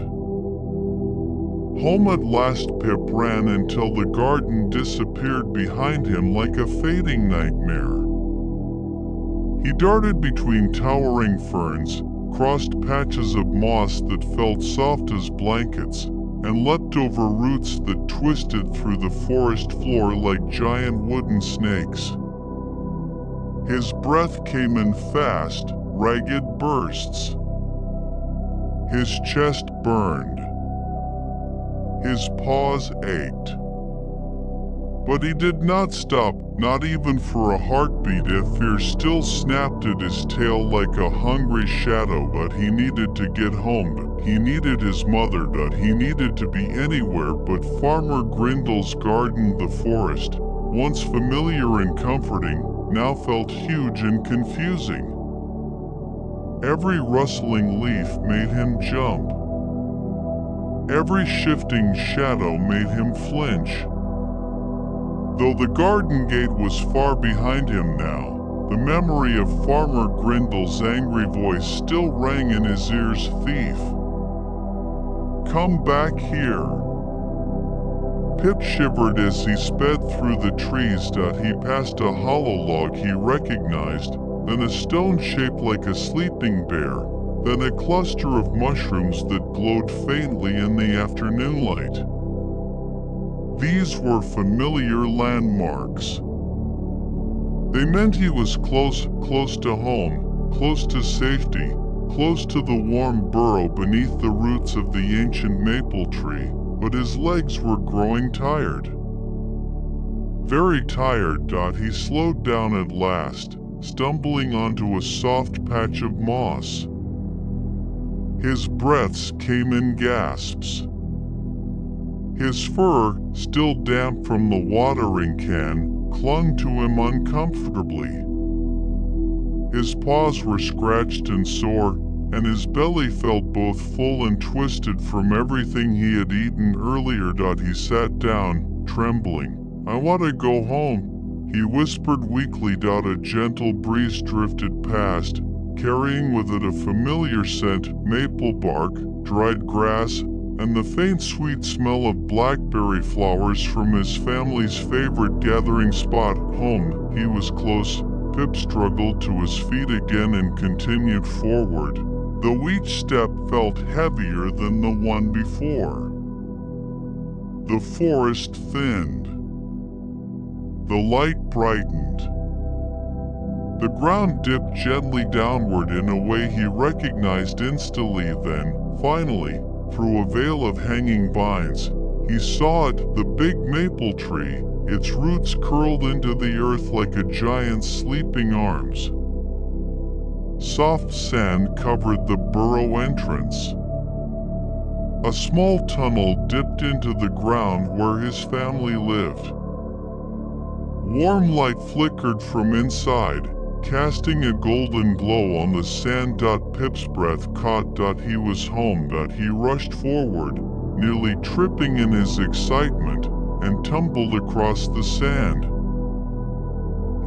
Home at last. Pip ran until the garden disappeared behind him like a fading nightmare. He darted between towering ferns, crossed patches of moss that felt soft as blankets, and leapt over roots that twisted through the forest floor like giant wooden snakes. His breath came in fast, ragged bursts. His chest burned. His paws ached. But he did not stop, not even for a heartbeat. Fear still snapped at his tail like a hungry shadow. But he needed to get home. He needed his mother. He needed to be anywhere but Farmer Grindle's garden. The forest, once familiar and comforting, now felt huge and confusing. Every rustling leaf made him jump. Every shifting shadow made him flinch. Though the garden gate was far behind him now, the memory of Farmer Grindle's angry voice still rang in his ears. Thief! Come back here! Pip shivered as he sped through the trees. He passed a hollow log he recognized, then a stone shaped like a sleeping bear, then a cluster of mushrooms that glowed faintly in the afternoon light. These were familiar landmarks. They meant he was close to home, close to safety, close to the warm burrow beneath the roots of the ancient maple tree. But his legs were growing tired. Very tired. He slowed down at last, stumbling onto a soft patch of moss. His breaths came in gasps. His fur, still damp from the watering can, clung to him uncomfortably. His paws were scratched and sore, and his belly felt both full and twisted from everything he had eaten earlier. He sat down, trembling. I want to go home, he whispered weakly. A gentle breeze drifted past, carrying with it a familiar scent, maple bark, dried grass, and the faint sweet smell of blackberry flowers from his family's favorite gathering spot. Home. He was close. Pip struggled to his feet again and continued forward, though each step felt heavier than the one before. The forest thinned. The light brightened. The ground dipped gently downward in a way he recognized instantly. Then, finally, through a veil of hanging vines, he saw it, the big maple tree, its roots curled into the earth like a giant's sleeping arms. Soft sand covered the burrow entrance. A small tunnel dipped into the ground where his family lived. Warm light flickered from inside, casting a golden glow on the sand. Pip's breath caught. He was home. He rushed forward, nearly tripping in his excitement, and tumbled across the sand.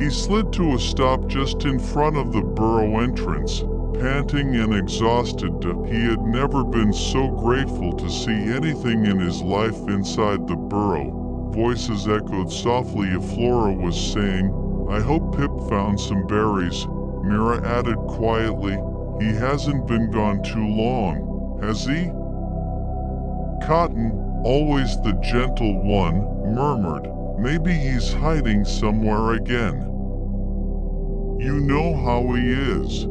He slid to a stop just in front of the burrow entrance, panting and exhausted. He had never been so grateful to see anything in his life inside the burrow. voices echoed softly if Flora was saying, "I hope Pip found some berries." Mira added quietly, "He hasn't been gone too long, has he?" Cotton, always the gentle one, murmured, "Maybe he's hiding somewhere again." "You know how he is."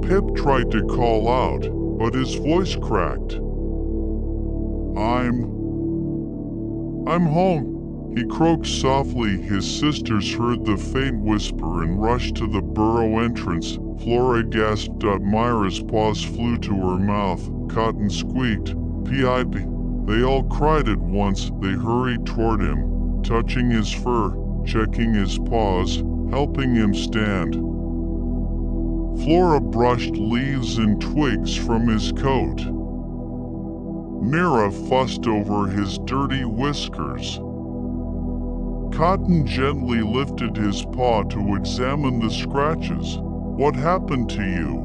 Pip tried to call out, but his voice cracked. I'm home," he croaked softly. His sisters heard the faint whisper and rushed to the burrow entrance. Flora gasped. Myra's paws flew to her mouth. Cotton squeaked, "Pip." They all cried at once. They hurried toward him, touching his fur, checking his paws, helping him stand. Flora brushed leaves and twigs from his coat. Mira fussed over his dirty whiskers. Cotton gently lifted his paw to examine the scratches. "What happened to you?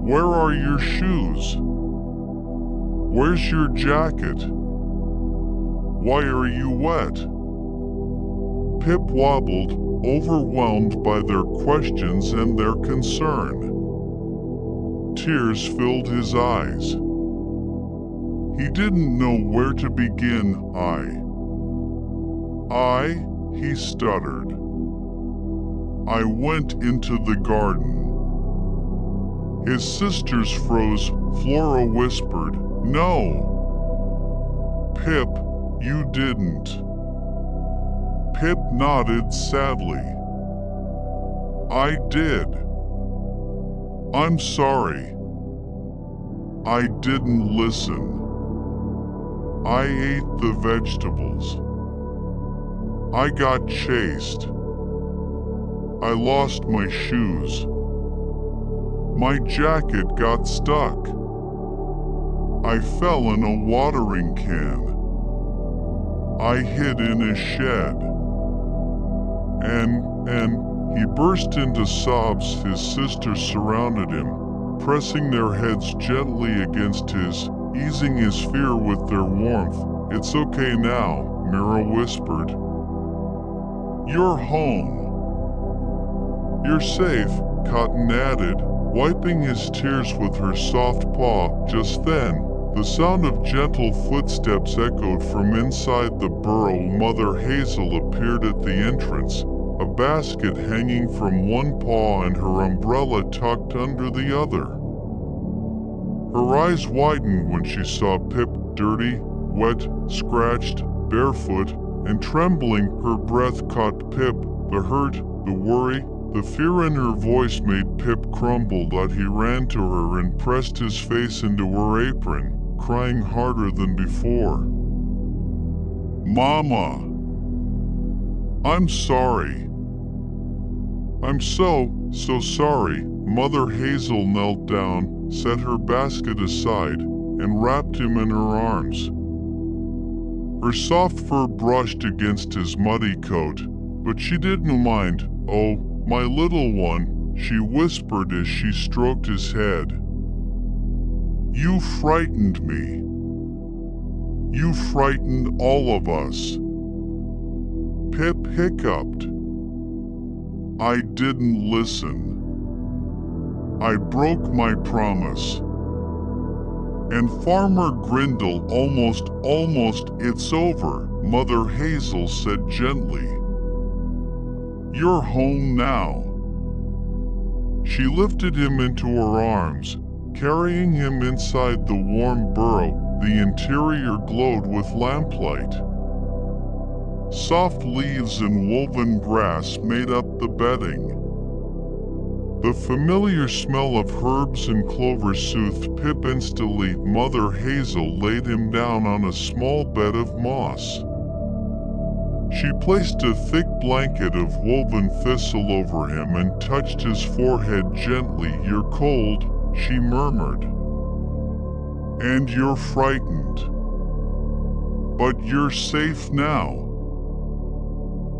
Where are your shoes? Where's your jacket? Why are you wet?" Pip wobbled, overwhelmed by their questions and their concern. Tears filled his eyes. He didn't know where to begin. He stuttered. "I went into the garden." His sisters froze. Flora whispered, "No." "Pip, you didn't." Pip nodded sadly. "I did. I'm sorry. I didn't listen. I ate the vegetables. I got chased. I lost my shoes. My jacket got stuck. I fell in a watering can. I hid in a shed. And he burst into sobs. His sisters surrounded him, pressing their heads gently against his, easing his fear with their warmth. "It's okay now," Mira whispered. "You're home. You're safe," Cotton added, wiping his tears with her soft paw. Just then, the sound of gentle footsteps echoed from inside the burrow. Mother Hazel appeared at the entrance, a basket hanging from one paw and her umbrella tucked under the other. Her eyes widened when she saw Pip, dirty, wet, scratched, barefoot, and trembling. Her breath caught Pip. The hurt, the worry, the fear in her voice made Pip crumble. But he ran to her and pressed his face into her apron, crying harder than before. "Mama! I'm sorry. I'm so sorry." Mother Hazel knelt down, set her basket aside, and wrapped him in her arms. Her soft fur brushed against his muddy coat, but she didn't mind. "Oh, my little one," she whispered as she stroked his head. "You frightened me. You frightened all of us." Pip hiccuped. "I didn't listen. I broke my promise." And Farmer Grindle almost, "It's over," Mother Hazel said gently. "You're home now." She lifted him into her arms, carrying him inside the warm burrow. The interior glowed with lamplight. Soft leaves and woven grass made up the bedding. The familiar smell of herbs and clover soothed Pip instantly. Mother Hazel laid him down on a small bed of moss. She placed a thick blanket of woven thistle over him and touched his forehead gently. "You're cold," she murmured. "And you're frightened. But you're safe now."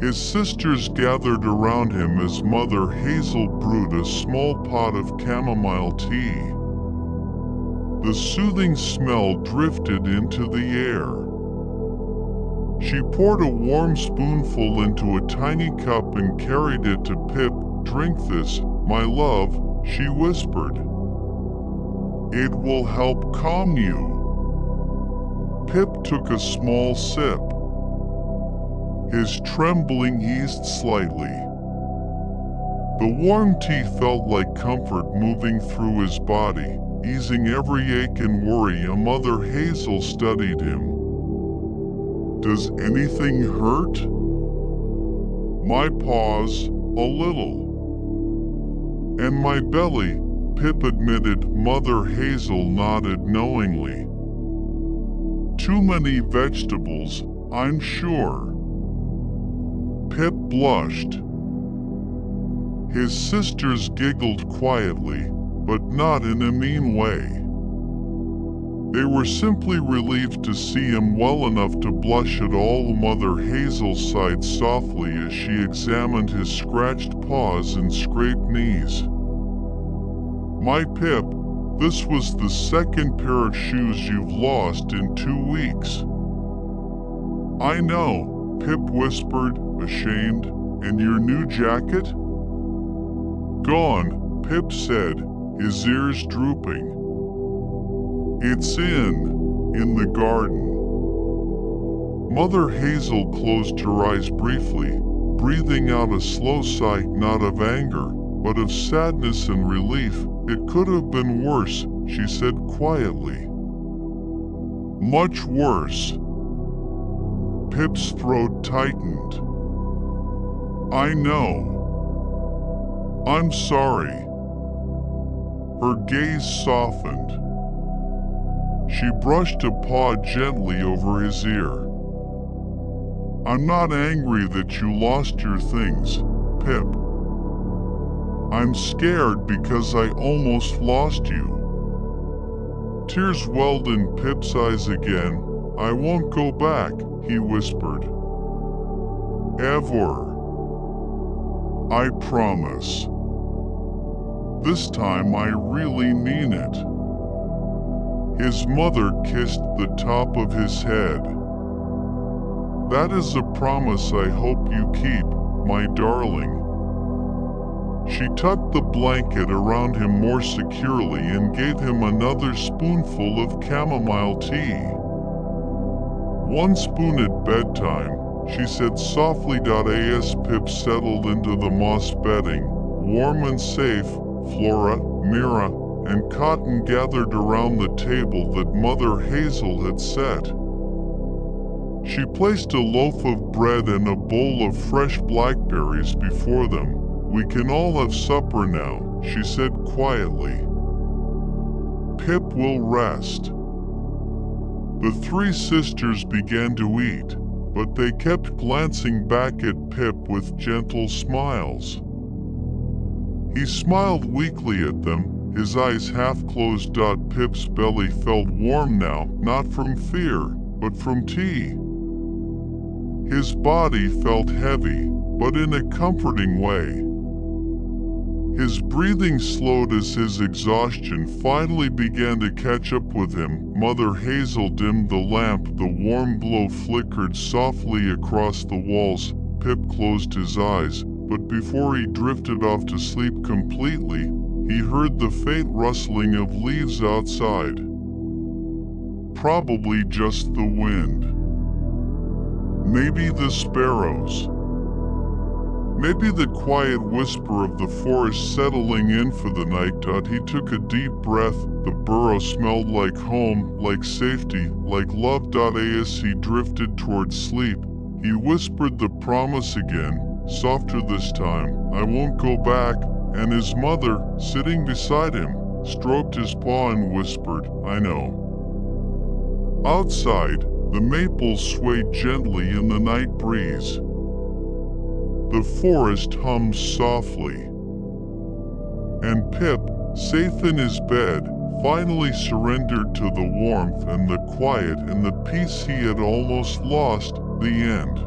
His sisters gathered around him as Mother Hazel brewed a small pot of chamomile tea. The soothing smell drifted into the air. She poured a warm spoonful into a tiny cup and carried it to Pip. "Drink this, my love," she whispered. "It will help calm you." Pip took a small sip. His trembling eased slightly. The warm tea felt like comfort moving through his body, easing every ache and worry. Mother Hazel studied him. "Does anything hurt?" "My paws, a little. And my belly," Pip admitted. Mother Hazel nodded knowingly. "Too many vegetables, I'm sure." Pip blushed. His sisters giggled quietly, but not in a mean way. They were simply relieved to see him well enough to blush at all. Mother Hazel sighed softly as she examined his scratched paws and scraped knees. "My Pip, this was the second pair of shoes you've lost in 2 weeks." "I know," Pip whispered, ashamed. "And your new jacket?" "Gone," Pip said, his ears drooping. "It's in the garden." Mother Hazel closed her eyes briefly, breathing out a slow sigh, not of anger, but of sadness and relief. "It could have been worse," she said quietly. "Much worse." Pip's throat tightened. "I know. I'm sorry." Her gaze softened. She brushed a paw gently over his ear. "I'm not angry that you lost your things, Pip. I'm scared because I almost lost you." Tears welled in Pip's eyes again. "I won't go back," he whispered. "Ever. I promise. This time I really mean it." His mother kissed the top of his head. "That is a promise I hope you keep, my darling." She tucked the blanket around him more securely and gave him another spoonful of chamomile tea. "One spoon at bedtime," she said softly. As Pip settled into the moss bedding, warm and safe, Flora, Mira, and Cotton gathered around the table that Mother Hazel had set. She placed a loaf of bread and a bowl of fresh blackberries before them. "We can all have supper now," she said quietly. "Pip will rest." The 3 sisters began to eat, but they kept glancing back at Pip with gentle smiles. He smiled weakly at them, his eyes half closed. Pip's belly felt warm now, not from fear, but from tea. His body felt heavy, but in a comforting way. His breathing slowed as his exhaustion finally began to catch up with him. Mother Hazel dimmed the lamp. The warm glow flickered softly across the walls. Pip closed his eyes, but before he drifted off to sleep completely, he heard the faint rustling of leaves outside. Probably just the wind. Maybe the sparrows. Maybe the quiet whisper of the forest settling in for the night. He took a deep breath. The burrow smelled like home, like safety, like love. As he drifted towards sleep, he whispered the promise again, softer this time. "I won't go back." And his mother, sitting beside him, stroked his paw and whispered, "I know." Outside, the maples swayed gently in the night breeze. The forest hummed softly. And Pip, safe in his bed, finally surrendered to the warmth and the quiet and the peace he had almost lost. The end.